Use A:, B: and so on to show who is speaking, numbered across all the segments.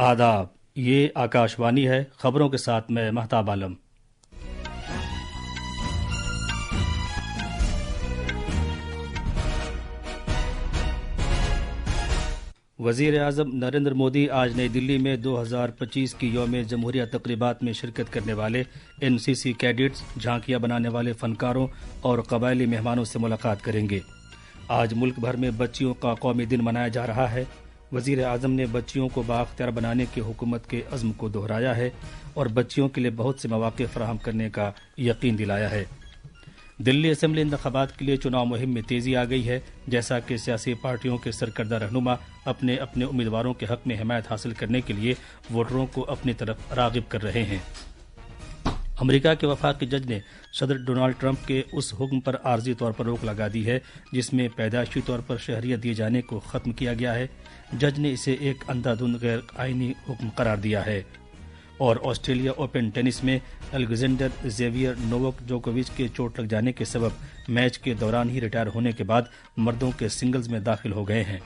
A: آداب، یہ آکاشوانی ہے۔ خبروں کے ساتھ میں مہتاب عالم۔ وزیر اعظم نریندر مودی آج نئی دلی میں 2025 کی یوم جمہوریہ تقریبات میں شرکت کرنے والے NCC کیڈٹس، جھانکیاں بنانے والے فنکاروں اور قبائلی مہمانوں سے ملاقات کریں گے۔ آج ملک بھر میں بچیوں کا قومی دن منایا جا رہا ہے۔ وزیر اعظم نے بچیوں کو بااختیار بنانے کی حکومت کے عزم کو دہرایا ہے اور بچیوں کے لیے بہت سے مواقع فراہم کرنے کا یقین دلایا ہے۔ دلی اسمبلی انتخابات کے لیے چناؤ مہم میں تیزی آ گئی ہے، جیسا کہ سیاسی پارٹیوں کے سرکردہ رہنما اپنے امیدواروں کے حق میں حمایت حاصل کرنے کے لیے ووٹروں کو اپنی طرف راغب کر رہے ہیں۔ امریکہ کے وفاقی جج نے صدر ڈونالڈ ٹرمپ کے اس حکم پر عارضی طور پر روک لگا دی ہے جس میں پیدائشی طور پر شہریت دیے جانے کو ختم کیا گیا ہے۔ جج نے اسے ایک اندھا دھند غیر آئینی حکم قرار دیا ہے۔ اور آسٹریلیا اوپن ٹینس میں الیگزینڈر زیویئر نوواک جوکووچ کے چوٹ لگ جانے کے سبب میچ کے دوران ہی ریٹائر ہونے کے بعد مردوں کے سنگلز میں داخل ہو گئے ہیں۔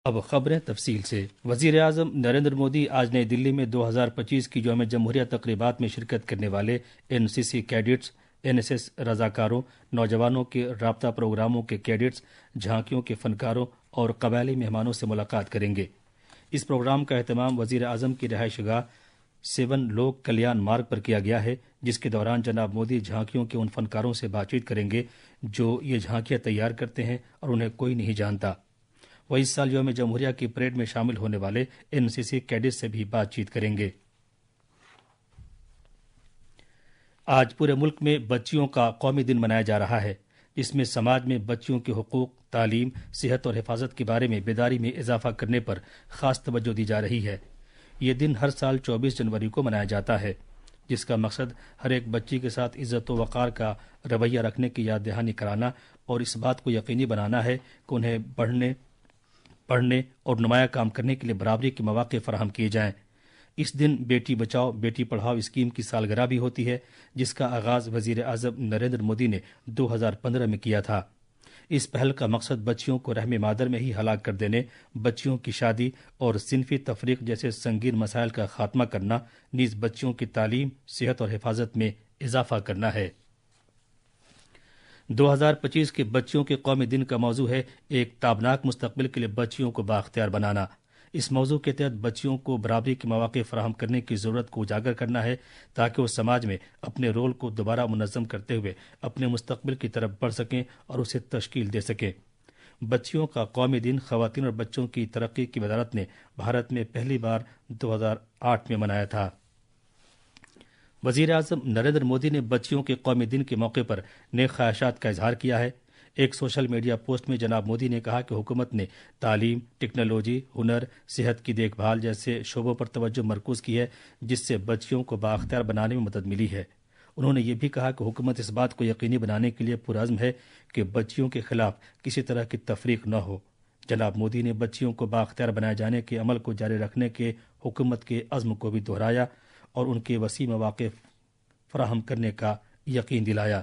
A: اب خبریں تفصیل سے۔ وزیر اعظم نریندر مودی آج نئی دلی میں 2025 کی یوم جمہوریہ تقریبات میں شرکت کرنے والے NCC کیڈٹس، NSS رضاکاروں، نوجوانوں کے رابطہ پروگراموں کے کیڈٹس، جھانکیوں کے فنکاروں اور قبائلی مہمانوں سے ملاقات کریں گے۔ اس پروگرام کا اہتمام وزیر اعظم کی رہائش گاہ 7 لوک کلیان مارگ پر کیا گیا ہے، جس کے دوران جناب مودی جھانکیوں کے ان فنکاروں سے بات چیت کریں گے جو یہ جھانکیاں تیار کرتے ہیں اور انہیں کوئی نہیں جانتا۔ وہ اس سال یوم جمہوریہ کی پریڈ میں شامل ہونے والے NCC کیڈٹ سے بھی بات چیت کریں گے۔ آج پورے ملک میں بچیوں کا قومی دن منایا جا رہا ہے، جس میں سماج میں بچیوں کے حقوق، تعلیم، صحت اور حفاظت کے بارے میں بیداری میں اضافہ کرنے پر خاص توجہ دی جا رہی ہے۔ یہ دن ہر سال 24 جنوری کو منایا جاتا ہے، جس کا مقصد ہر ایک بچی کے ساتھ عزت و وقار کا رویہ رکھنے کی یاد دہانی کرانا اور اس بات کو یقینی بنانا ہے کہ انہیں پڑھنے اور نمایاں کام کرنے کے لیے برابری کے مواقع فراہم کیے جائیں۔ اس دن بیٹی بچاؤ بیٹی پڑھاؤ اسکیم کی سالگرہ بھی ہوتی ہے، جس کا آغاز وزیر اعظم نریندر مودی نے 2015 میں کیا تھا۔ اس پہل کا مقصد بچیوں کو رحم مادر میں ہی ہلاک کر دینے، بچیوں کی شادی اور صنفی تفریق جیسے سنگین مسائل کا خاتمہ کرنا، نیز بچیوں کی تعلیم، صحت اور حفاظت میں اضافہ کرنا ہے۔ 2025 کے بچیوں کے قومی دن کا موضوع ہے ایک تابناک مستقبل کے لیے بچیوں کو بااختیار بنانا۔ اس موضوع کے تحت بچیوں کو برابری کے مواقع فراہم کرنے کی ضرورت کو اجاگر کرنا ہے تاکہ وہ سماج میں اپنے رول کو دوبارہ منظم کرتے ہوئے اپنے مستقبل کی طرف بڑھ سکیں اور اسے تشکیل دے سکیں۔ بچیوں کا قومی دن خواتین اور بچوں کی ترقی کی وزارت نے بھارت میں پہلی بار 2008 میں منایا تھا۔ وزیر اعظم نریندر مودی نے بچیوں کے قومی دن کے موقع پر نیک خواہشات کا اظہار کیا ہے۔ ایک سوشل میڈیا پوسٹ میں جناب مودی نے کہا کہ حکومت نے تعلیم، ٹیکنالوجی، ہنر، صحت کی دیکھ بھال جیسے شعبوں پر توجہ مرکوز کی ہے جس سے بچیوں کو بااختیار بنانے میں مدد ملی ہے۔ انہوں نے یہ بھی کہا کہ حکومت اس بات کو یقینی بنانے کے لیے پرعزم ہے کہ بچیوں کے خلاف کسی طرح کی تفریق نہ ہو۔ جناب مودی نے بچیوں کو بااختیار بنائے جانے کے عمل کو جاری رکھنے کے حکومت کے عزم کو بھی دہرایا اور ان کے وسیع مواقع فراہم کرنے کا یقین دلایا۔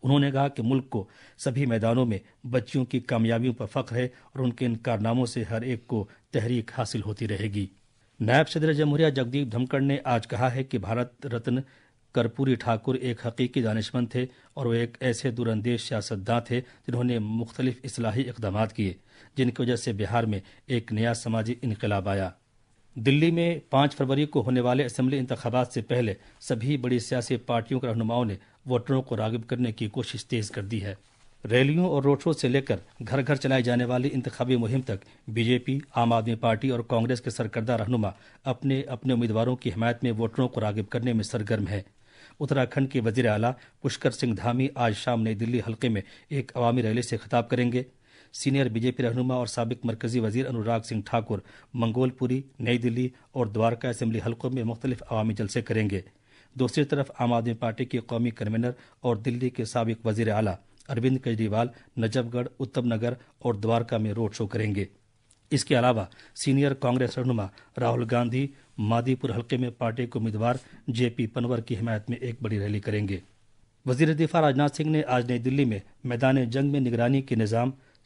A: انہوں نے کہا کہ ملک کو سبھی میدانوں میں بچیوں کی کامیابیوں پر فخر ہے اور ان کے ان کارناموں سے ہر ایک کو تحریک حاصل ہوتی رہے گی۔ نائب صدر جمہوریہ جگدیپ دھنکڑ نے آج کہا ہے کہ بھارت رتن کرپوری ٹھاکر ایک حقیقی دانشمند تھے اور وہ ایک ایسے دور اندیش سیاستداں تھے جنہوں نے مختلف اصلاحی اقدامات کیے جن کی وجہ سے بہار میں ایک نیا سماجی انقلاب آیا۔ دلی میں 5 فروری کو ہونے والے اسمبلی انتخابات سے پہلے سبھی بڑی سیاسی پارٹیوں کے رہنماؤں نے ووٹروں کو راغب کرنے کی کوشش تیز کر دی ہے۔ ریلیوں اور روڈ شو سے لے کر گھر گھر چلائی جانے والی انتخابی مہم تک BJP، عام آدمی پارٹی اور کانگریس کے سرکردہ رہنما اپنے امیدواروں کی حمایت میں ووٹروں کو راغب کرنے میں سرگرم ہیں۔ اتراکھنڈ کے وزیر اعلیٰ پشکر سنگھ دھامی آج شام نئی دلی حلقے میں ایک عوامی ریلی سے خطاب کریں گے۔ سینئر BJP رہنما اور سابق مرکزی وزیر انوراگ سنگھ ٹھاکر منگول پوری، نئی دلی اور دوارکا اسمبلی حلقوں میں مختلف عوامی جلسے کریں گے۔ دوسری طرف عام آدمی پارٹی کے قومی کنوینر اور دلی کے سابق وزیر اعلیٰ اروند کیجریوال نجف گڑھ، اتم نگر اور دوارکا میں روڈ شو کریں گے۔ اس کے علاوہ سینئر کانگریس رہنما راہل گاندھی مادی پور حلقے میں پارٹی کے امیدوار JP پنور کی حمایت میں ایک بڑی ریلی کریں گے۔ وزیر دفاع راجناتھ سنگھ نے آج نئی دلی میں میدان جنگ میں نگرانی کے نظام